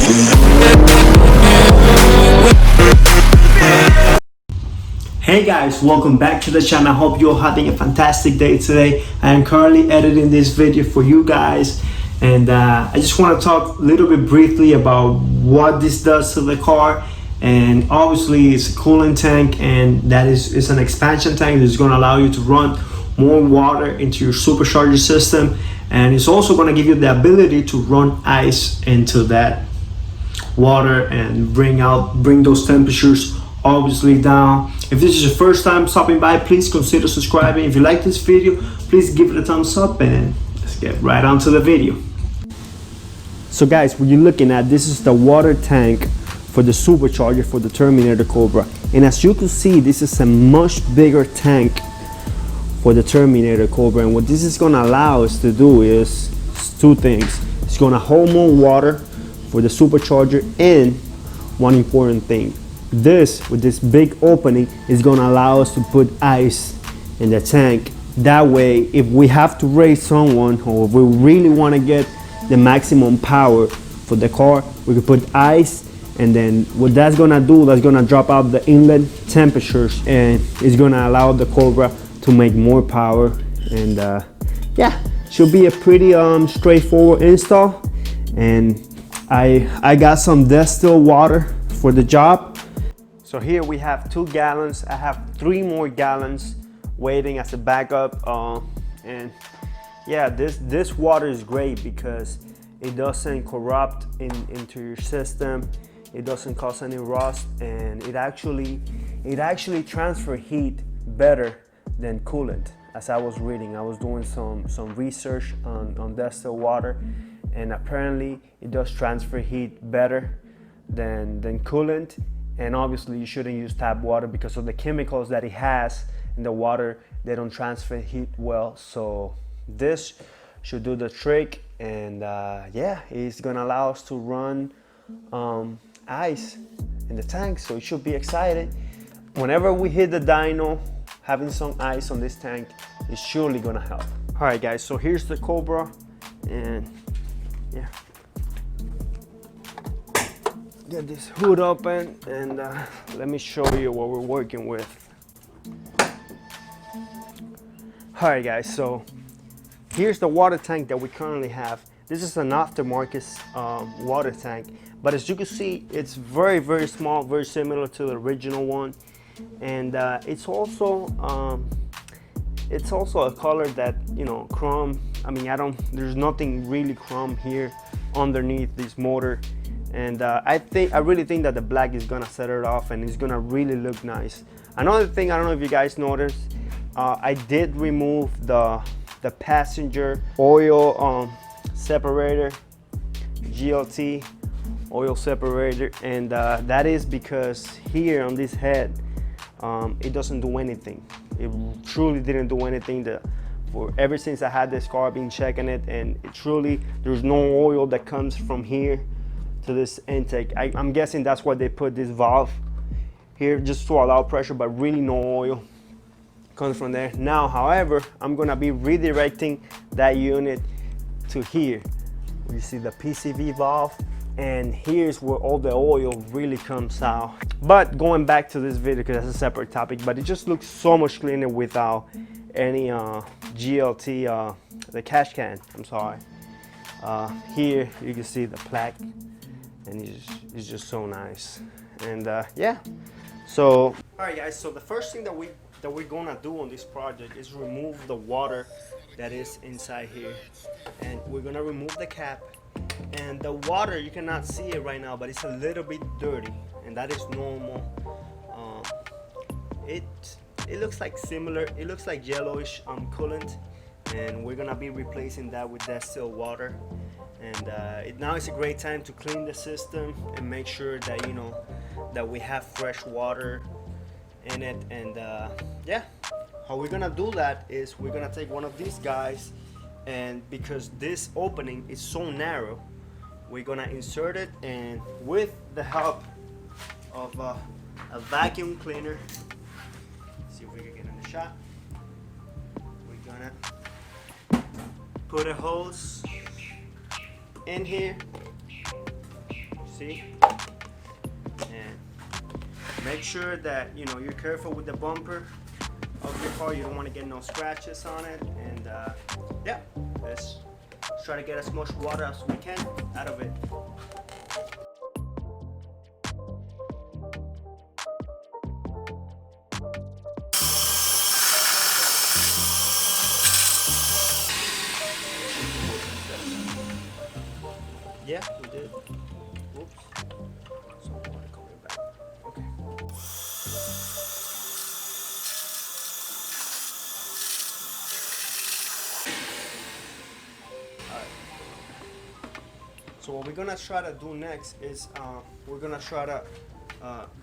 Hey guys, welcome back to the channel. I hope you're having a fantastic day today. I am currently editing this video for you guys, and I just want to talk a little bit briefly about what this does to the car. And obviously it's a coolant tank, and that is an expansion tank that's going to allow you to run more water into your supercharger system, and it's also going to give you the ability to run ice into that water and bring those temperatures obviously down. If this is your first time stopping by, please consider subscribing. If you like this video, please give it a thumbs up, and let's get right onto the video. So guys, what you're looking at, this is the water tank for the supercharger for the Terminator Cobra, and as you can see, this is a much bigger tank for the Terminator Cobra. And what this is going to allow us to do is two things. It's going to hold more water for the supercharger, and one important thing, this with this big opening is going to allow us to put ice in the tank. That way, if we have to race someone, or if we really want to get the maximum power for the car, we can put ice, and then what that's going to do, that's going to drop out the inlet temperatures, and it's going to allow the Cobra to make more power. And yeah, should be a pretty straightforward install. And I got some distilled water for the job. So here we have 2 gallons. I have 3 more gallons waiting as a backup. And yeah, this water is great because it doesn't corrupt into your system. It doesn't cause any rust, and it actually transfer heat better than coolant. As I was reading, I was doing some research on distilled water, and apparently it does transfer heat better than coolant. And obviously you shouldn't use tap water because of the chemicals that it has in the water. They don't transfer heat well. So this should do the trick. And yeah, it's gonna allow us to run ice in the tank. So it should be exciting. Whenever we hit the dyno, having some ice on this tank is surely gonna help. All right guys, so here's the Cobra, and yeah. Get this hood open, and let me show you what we're working with. All right guys, so here's the water tank that we currently have. This is an aftermarket water tank, but as you can see, it's very, very small, very similar to the original one. And it's also a color that, you know, chrome. I mean, there's nothing really chrome here underneath this motor. And I really think that the black is gonna set it off, and it's gonna really look nice. Another thing, I don't know if you guys noticed, I did remove the passenger oil separator, GLT oil separator, and that is because here on this head, it doesn't do anything. It truly didn't do anything. Ever since I had this car, I've been checking it, and there's no oil that comes from here to this intake. I'm guessing that's why they put this valve here, just to allow pressure, but really no oil comes from there. Now, however, I'm gonna be redirecting that unit to here. You see the PCV valve, and here's where all the oil really comes out. But going back to this video, because that's a separate topic, but it just looks so much cleaner without any GLT, the cash can, I'm sorry. Here you can see the plaque, and it's just so nice. And yeah, so all right guys, so the first thing that we're gonna do on this project is remove the water that is inside here, and we're gonna remove the cap. And the water, you cannot see it right now, but it's a little bit dirty, and that is normal. It looks like similar, it looks like yellowish coolant, and we're gonna be replacing that with distilled water. And now is a great time to clean the system and make sure that, you know, that we have fresh water in it. And yeah, how we're gonna do that is we're gonna take one of these guys, and because this opening is so narrow, we're gonna insert it, and with the help of a vacuum cleaner, see if we can get in the shot, we're gonna put a hose in here. See? And make sure that you're careful with the bumper of your car. You don't want to get no scratches on it. And yeah, let's try to get as much water as we can out of it. Yeah, we did. Oops. Some water coming back. Okay. Alright. So what we're gonna try to do next is we're gonna try to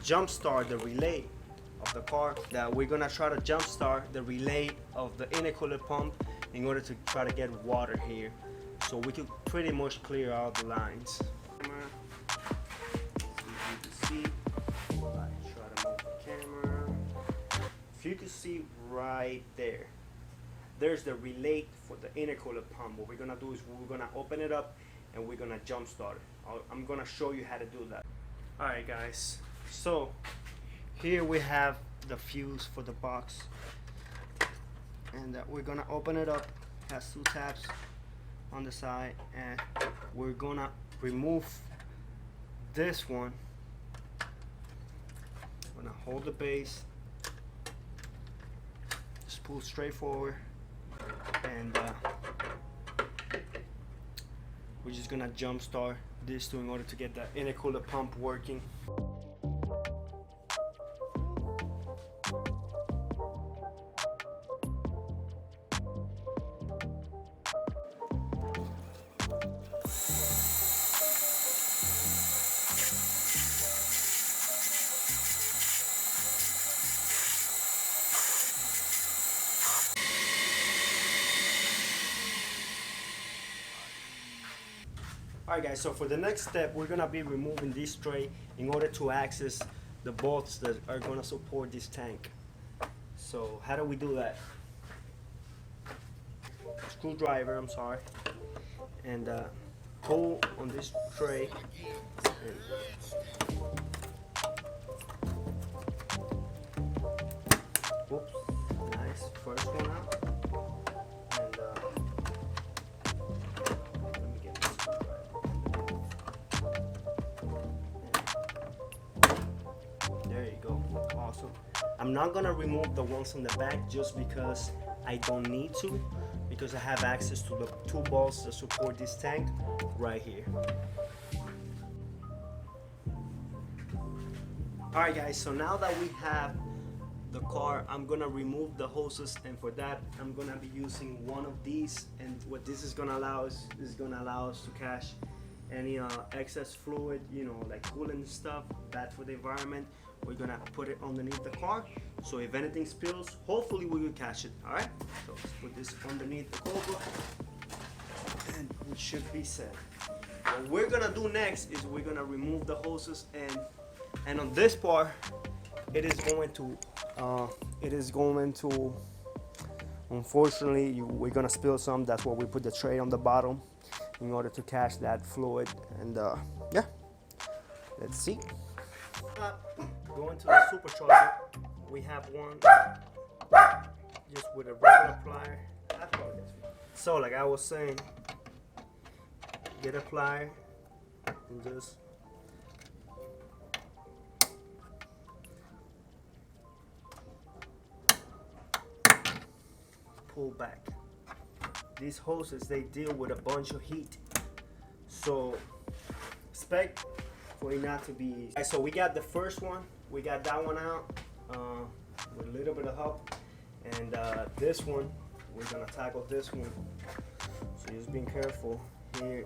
jump start the relay of the car. That we're gonna try to jump start the relay of the intercooler pump in order to try to get water here. So we can pretty much clear out the lines. If you can see right there, there's the relay for the intercooler pump. What we're gonna do is we're gonna open it up and we're gonna jump start it. I'm gonna show you how to do that. Alright guys, so here we have the fuse for the box, and we're gonna open it up. It has 2 tabs on the side, and we're gonna remove this one. I'm gonna hold the base, just pull straight forward, and we're just gonna jump start this in order to get the intercooler pump working. Alright guys, so for the next step, we're gonna be removing this tray in order to access the bolts that are gonna support this tank. So how do we do that? Screwdriver, I'm sorry, and pull on this tray. Whoops, nice, first one out. Awesome. I'm not gonna remove the ones on the back just because I don't need to, because I have access to the 2 bolts that support this tank right here. Alright guys, so now that we have the car, I'm gonna remove the hoses, and for that I'm gonna be using one of these, and what this is gonna allow us to catch any excess fluid, like coolant stuff, bad for the environment. We're gonna put it underneath the car, so if anything spills, hopefully we will catch it. All right, so let's put this underneath the Cobra, and we should be set. What we're gonna do next is we're gonna remove the hoses, and on this part, it is going to, unfortunately, we're gonna spill some. That's why we put the tray on the bottom in order to catch that fluid. And yeah, let's see. Going to the supercharger, we have one just with a regular plier. So like I was saying, get a plier and just pull back. These hoses, they deal with a bunch of heat, so expect for it not to be easy. Right, so we got the first one, we got that one out with a little bit of help, and this one, we're gonna tackle this one, so just being careful here.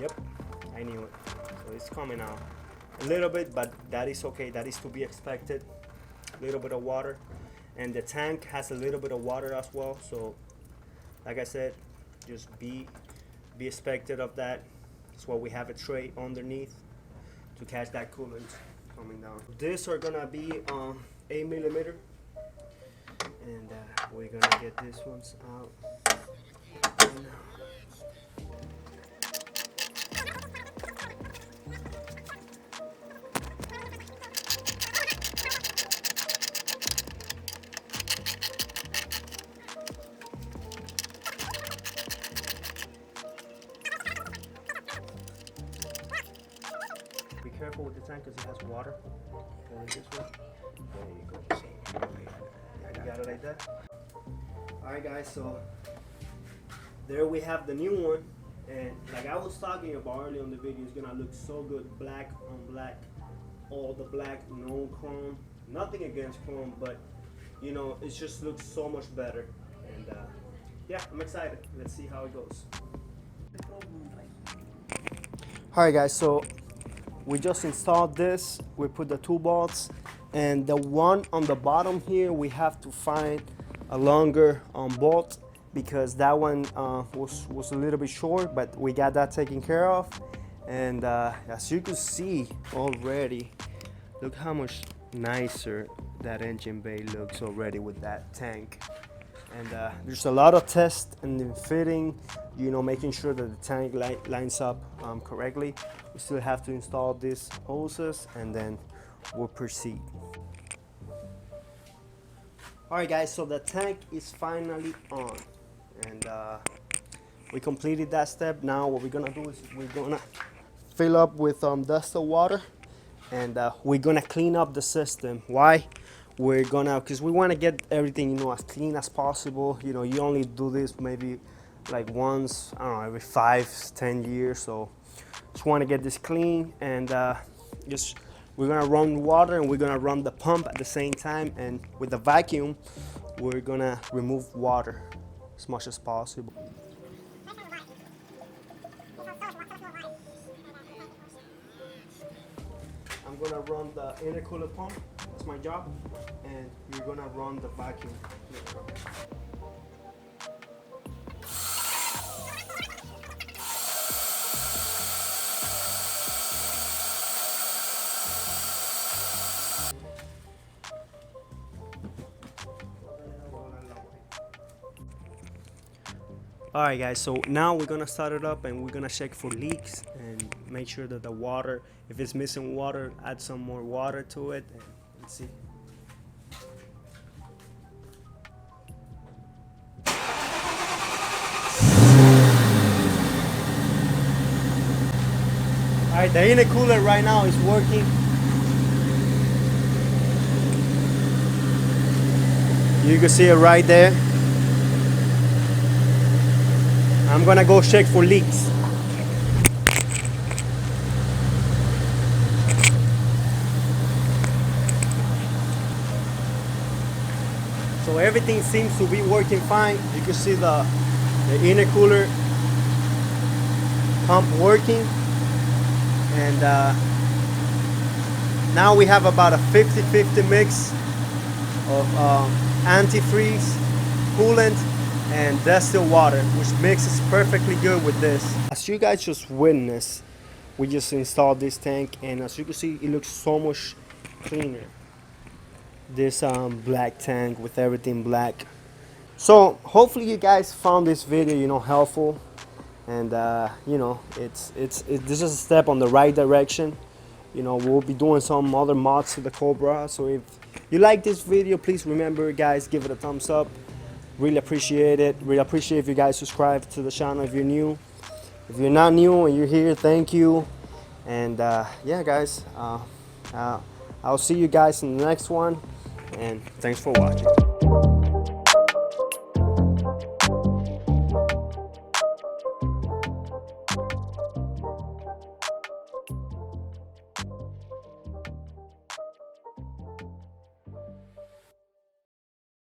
Yep, I knew it. So it's coming out a little bit, but that is okay. That is to be expected. A little bit of water, and the tank has a little bit of water as well. So, like I said, just be expected of that. That's why we have a tray underneath to catch that coolant coming down. These are gonna be 8mm, and we're gonna get these ones out. Be careful with the tank because it has water. Hold it this way. There you go. So, you got it like that. Alright guys, so there we have the new one, and like I was talking about earlier on the video, it's gonna look so good, black on black, all the black, no chrome. Nothing against chrome, but you know, it just looks so much better. And yeah, I'm excited. Let's see how it goes. Alright guys, so we just installed this. We put the two bolts, and the one on the bottom here, we have to find a longer bolt because that one was a little bit short, but we got that taken care of. And as you can see already, look how much nicer that engine bay looks already with that tank. And there's a lot of tests and fitting, you know, making sure that the tank lines up correctly. We still have to install these hoses, and then we'll proceed. Alright guys, so the tank is finally on, and we completed that step. Now what we're gonna do is we're gonna fill up with distilled water, and we're gonna clean up the system. Why? We're gonna, because we want to get everything, you know, as clean as possible. You know, you only do this maybe like once, I don't know, every 5-10 years. So just want to get this clean, and we're gonna run water, and we're gonna run the pump at the same time, and with the vacuum we're gonna remove water as much as possible. I'm gonna run the intercooler pump, that's my job, and you're gonna run the vacuum. Alright guys, so now we're gonna start it up, and we're gonna check for leaks and make sure that the water, if it's missing water, add some more water to it, and let's see. Alright, the intercooler right now is working. You can see it right there. I'm gonna go check for leaks. So everything seems to be working fine. You can see the intercooler pump working, and now we have about a 50-50 mix of antifreeze, coolant, and distilled water, which mixes perfectly good with this. As you guys just witnessed, we just installed this tank, and as you can see, it looks so much cleaner. This black tank with everything black. So hopefully you guys found this video, you know, helpful, and you know, this is a step on the right direction. You know, we'll be doing some other mods to the Cobra. So if you like this video, please remember, guys, give it a thumbs up. Really appreciate it. Really appreciate if you guys subscribe to the channel if you're new. If you're not new and you're here, thank you. And yeah, guys, I'll see you guys in the next one. And thanks for watching.